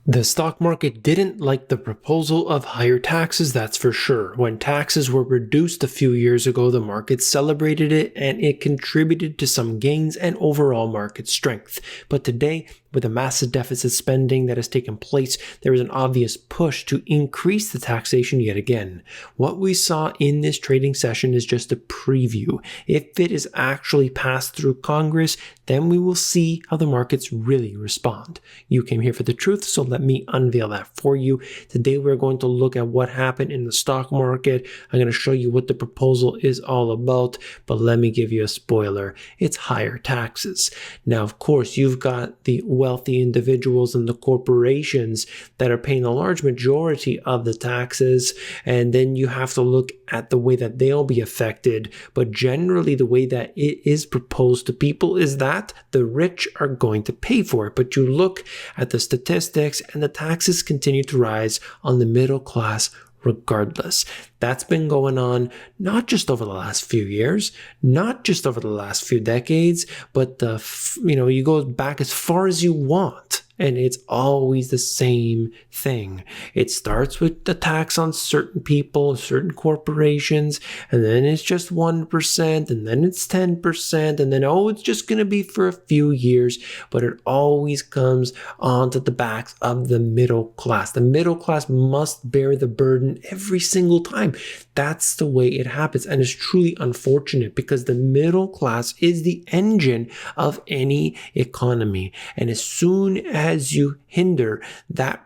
The stock market didn't like the proposal of higher taxes, that's for sure. When taxes were reduced a few years ago, the market celebrated it and it contributed to some gains and overall market strength. But today, with the massive deficit spending that has taken place, there is an obvious push to increase the taxation yet again. What we saw in this trading session is just a preview. If it is actually passed through Congress, then we will see how the markets really respond. You came here for the truth, so let me unveil that for you. Today we're going to look at what happened in the stock market. I'm going to show you what the proposal is all about, but let me give you a spoiler. It's higher taxes. Now, of course, you've got the wealthy individuals and the corporations that are paying a large majority of the taxes, and then you have to look at the way that they'll be affected. But generally, the way that it is proposed to people is that the rich are going to pay for it. But you look at the statistics and the taxes continue to rise on the middle class regardless. That's been going on not just over the last few years, not just over the last few decades, but you go back as far as you want. And it's always the same thing. It starts with the tax on certain people, certain corporations, and then it's just 1%, and then it's 10%, and then, it's just going to be for a few years. But it always comes onto the backs of the middle class. The middle class must bear the burden every single time. That's the way it happens. And it's truly unfortunate because the middle class is the engine of any economy. And as soon as you hinder that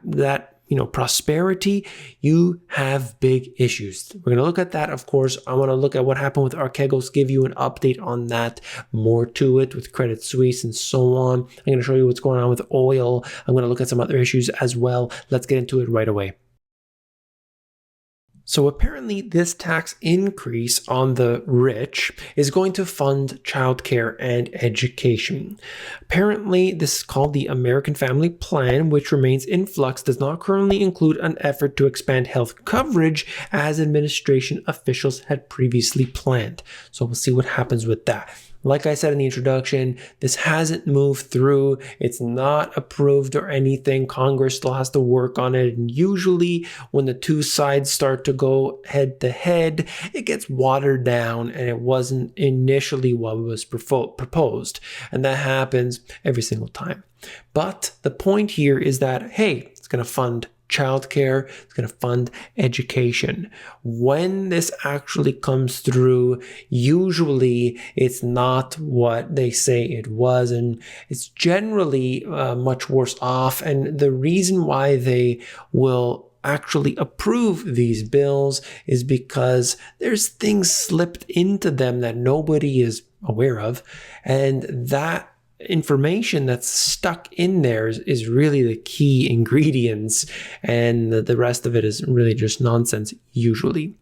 prosperity, you have big issues. We're going to look at that, of course. I want to look at what happened with Archegos, give you an update on that, more to it with Credit Suisse and so on. I'm going to show you what's going on with oil. I'm going to look at some other issues as well. Let's get into it right away. So apparently this tax increase on the rich is going to fund childcare and education. Apparently this is called the American Family Plan, which remains in flux, does not currently include an effort to expand health coverage as administration officials had previously planned. So we'll see what happens with that. Like I said in the introduction, this hasn't moved through. It's not approved or anything. Congress still has to work on it. And usually when the two sides start to go head to head, it gets watered down and it wasn't initially what was proposed. And that happens every single time. But the point here is that, hey, it's going to fund childcare, it's going to fund education. When this actually comes through, usually it's not what they say it was, and it's generally much worse off. And the reason why they will actually approve these bills is because there's things slipped into them that nobody is aware of, and that information that's stuck in there is really the key ingredients, and the rest of it is really just nonsense usually.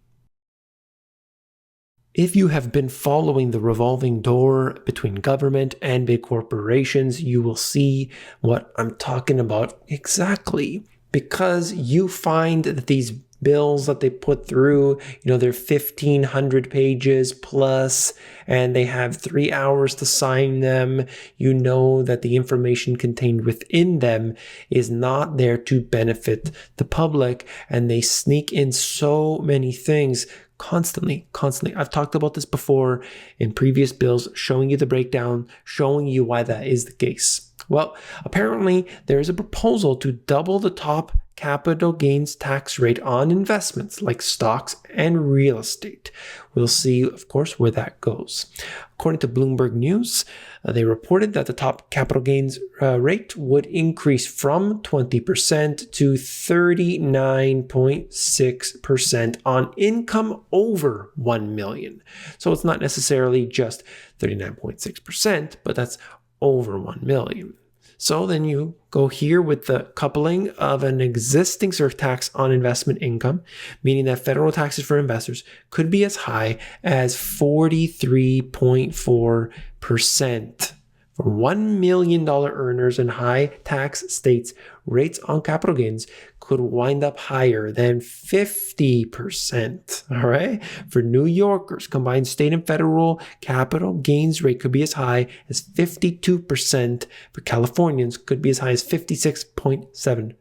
If you have been following the revolving door between government and big corporations, you will see what I'm talking about exactly, because you find that these bills that they put through, they're 1,500 pages plus, and they have 3 hours to sign them. You know that the information contained within them is not there to benefit the public, and they sneak in so many things constantly. I've talked about this before in previous bills, showing you the breakdown, showing you why that is the case. Well, apparently there is a proposal to double the top capital gains tax rate on investments like stocks and real estate. We'll see, of course, where that goes. According to Bloomberg News, they reported that the top capital gains rate would increase from 20% to 39.6% on income over 1 million. So it's not necessarily just 39.6%, but that's over 1 million. So then you go here with the coupling of an existing surtax on investment income, meaning that federal taxes for investors could be as high as 43.4%. For $1 million earners in high tax states, rates on capital gains could wind up higher than 50%. All right. For New Yorkers, combined state and federal capital gains rate could be as high as 52%. For Californians, could be as high as 56.7%.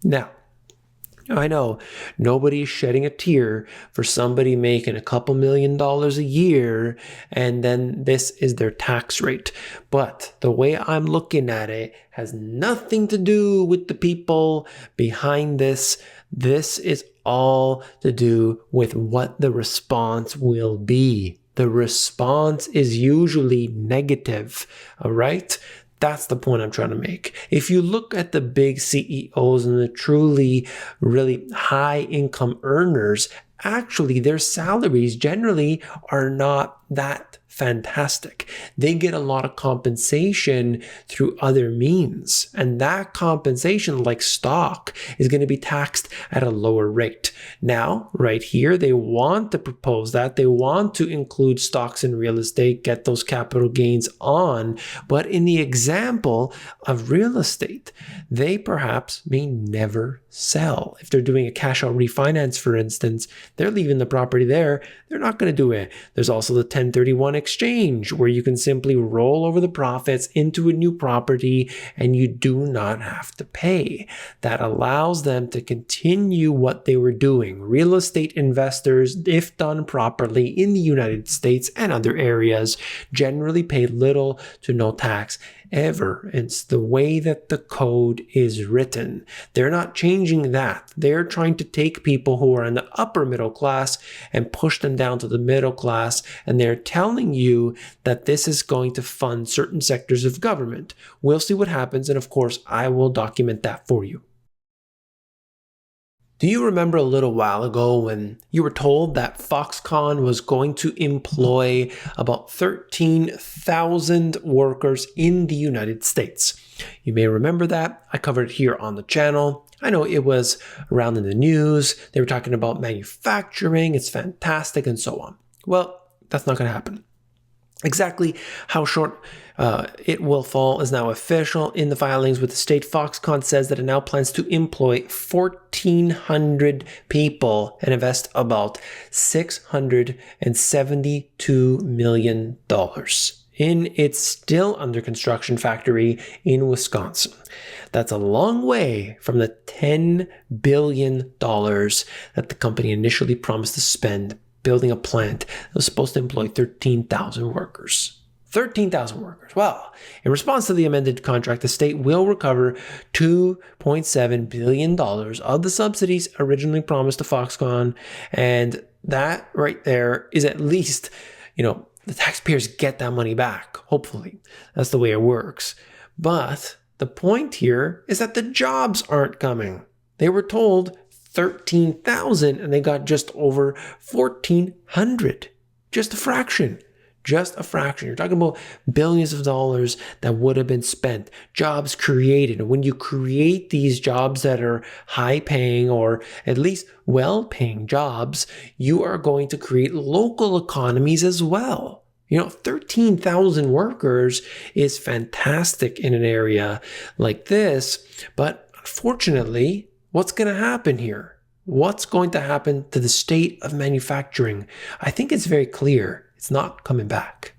Now, I know nobody's shedding a tear for somebody making a couple $1,000,000 a year and then this is their tax rate. But the way I'm looking at it has nothing to do with the people behind this. This is all to do with what the response will be. The response is usually negative, all right? That's the point I'm trying to make. If you look at the big CEOs and the truly, really high income earners, actually their salaries generally are not that fantastic. They get a lot of compensation through other means. And that compensation, like stock, is going to be taxed at a lower rate. Now, right here, they want to propose that. They want to include stocks and real estate, get those capital gains on. But in the example of real estate, they perhaps may never sell. If they're doing a cash out refinance, for instance, they're leaving the property there. They're not going to do it. There's also the 1031 exchange where you can simply roll over the profits into a new property and you do not have to pay. That allows them to continue what they were doing. Real estate investors, if done properly in the United States and other areas, generally pay little to no tax ever. It's the way that the code is written. They're not changing that. They're trying to take people who are in the upper middle class and push them down to the middle class. And they're telling you that this is going to fund certain sectors of government. We'll see what happens. And of course, I will document that for you. Do you remember a little while ago when you were told that Foxconn was going to employ about 13,000 workers in the United States? You may remember that. I covered it here on the channel. I know it was around in the news. They were talking about manufacturing. It's fantastic and so on. Well, that's not going to happen. Exactly how short it will fall is now official in the filings with the state. Foxconn says that it now plans to employ 1,400 people and invest about $672 million in its still under construction factory in Wisconsin. That's a long way from the $10 billion that the company initially promised to spend building a plant that was supposed to employ 13,000 workers. 13,000 workers. Well, in response to the amended contract, the state will recover $2.7 billion of the subsidies originally promised to Foxconn. And that right there is at least, the taxpayers get that money back. Hopefully, that's the way it works. But the point here is that the jobs aren't coming. They were told 13,000 and they got just over 1,400. Just a fraction. You're talking about billions of dollars that would have been spent, jobs created. And when you create these jobs that are high paying or at least well paying jobs, you are going to create local economies as well. 13,000 workers is fantastic in an area like this. But unfortunately, what's going to happen here? What's going to happen to the state of manufacturing? I think it's very clear. It's not coming back.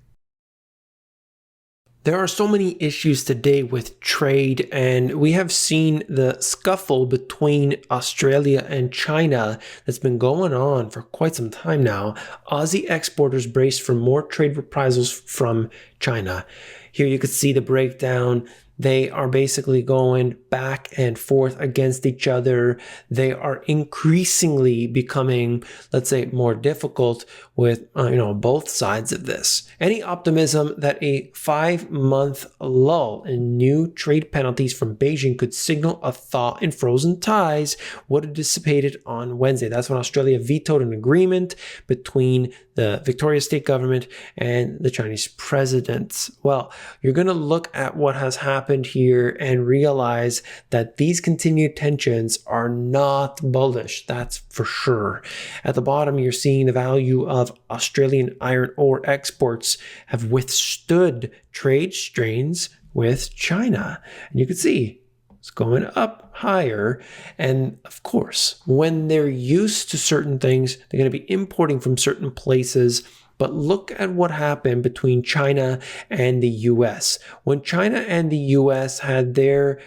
There are so many issues today with trade, and we have seen the scuffle between Australia and China that's been going on for quite some time now. Aussie exporters brace for more trade reprisals from China. Here you could see the breakdown. They are basically going back and forth against each other. They are increasingly becoming, let's say, more difficult with, both sides of this. Any optimism that a 5-month lull in new trade penalties from Beijing could signal a thaw in frozen ties would have dissipated on Wednesday. That's when Australia vetoed an agreement between the Victoria state government and the Chinese president. Well, you're going to look at what has happened here and realize that these continued tensions are not bullish. That's for sure. At the bottom, you're seeing the value of Australian iron ore exports have withstood trade strains with China. And you can see it's going up higher. And of course, when they're used to certain things, they're going to be importing from certain places. But look at what happened between China and the US. When China and the US had their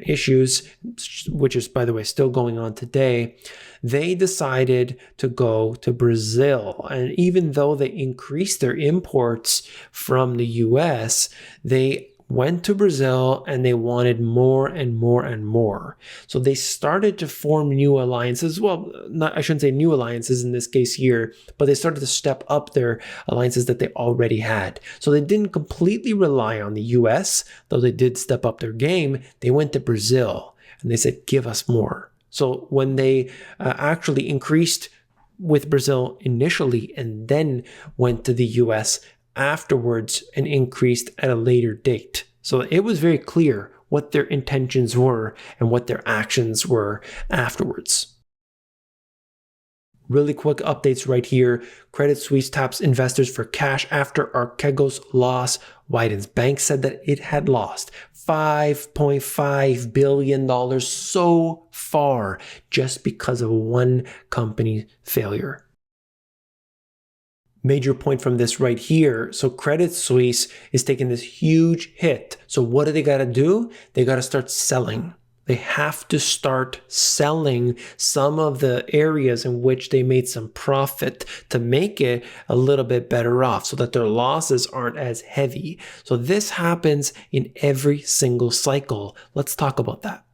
issues, which is, by the way, still going on today, they decided to go to Brazil. And even though they increased their imports from the US, they went to Brazil and they wanted more and more and more. So they started to form new alliances. Well, I shouldn't say new alliances in this case here, but they started to step up their alliances that they already had. So they didn't completely rely on the US, though they did step up their game. They went to Brazil and they said, give us more. So when they actually increased with Brazil initially and then went to the US afterwards and increased at a later date. So it was very clear what their intentions were and what their actions were afterwards. Really quick updates right here. Credit Suisse taps investors for cash after Archegos loss widens. Bank said that it had lost $5.5 billion so far just because of one company failure. Major point from this right here. So Credit Suisse is taking this huge hit. So what do they got to do? They got to start selling. They have to start selling some of the areas in which they made some profit to make it a little bit better off so that their losses aren't as heavy. So this happens in every single cycle. Let's talk about that.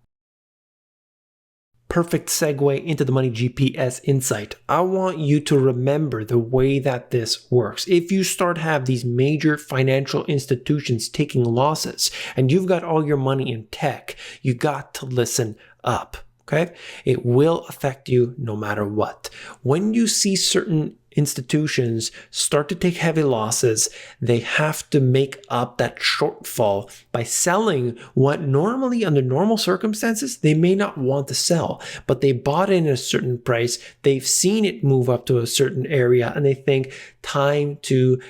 Perfect segue into the Money GPS insight. I want you to remember the way that this works. If you start have these major financial institutions taking losses and you've got all your money in tech, you got to listen up. Okay? It will affect you no matter what. When you see certain institutions start to take heavy losses, they have to make up that shortfall by selling what normally under normal circumstances they may not want to sell, but they bought in at a certain price, they've seen it move up to a certain area, and they think time to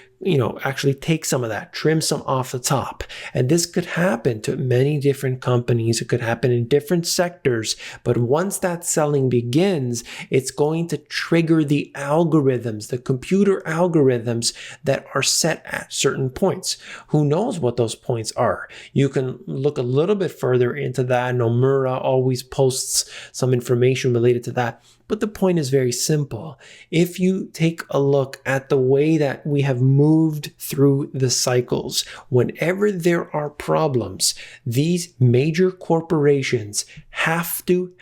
actually take some of that, trim some off the top. And this could happen to many different companies. It could happen in different sectors. But once that selling begins, it's going to trigger the algorithms, the computer algorithms that are set at certain points. Who knows what those points are? You can look a little bit further into that. Nomura always posts some information related to that. But the point is very simple. If you take a look at the way that we have moved through the cycles, whenever there are problems, these major corporations have to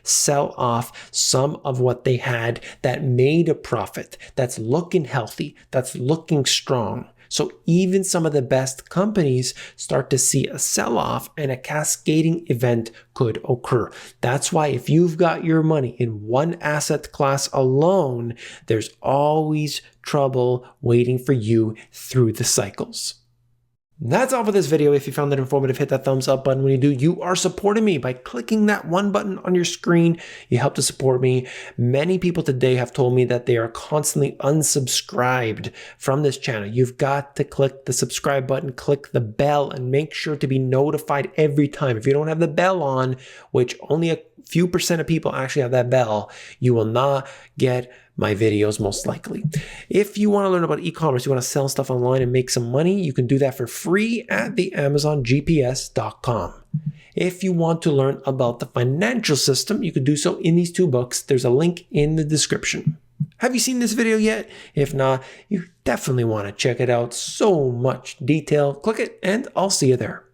sell off some of what they had that made a profit, that's looking healthy, that's looking strong. So even some of the best companies start to see a sell-off and a cascading event could occur. That's why if you've got your money in one asset class alone, there's always trouble waiting for you through the cycles. That's all for this video. If you found it informative, hit that thumbs up button. When you do, you are supporting me by clicking that one button on your screen. You help to support me. Many people today have told me that they are constantly unsubscribed from this channel. You've got to click the subscribe button, click the bell, and make sure to be notified every time. If you don't have the bell on, which only a few % of people actually have that bell, you will not get my videos most likely. If you want to learn about e-commerce, you want to sell stuff online and make some money, you can do that for free at the AmazonGPS.com. If you want to learn about the financial system, you can do so in these two books. There's a link in the description. Have you seen this video yet? If not, you definitely want to check it out. So much detail. Click it and I'll see you there.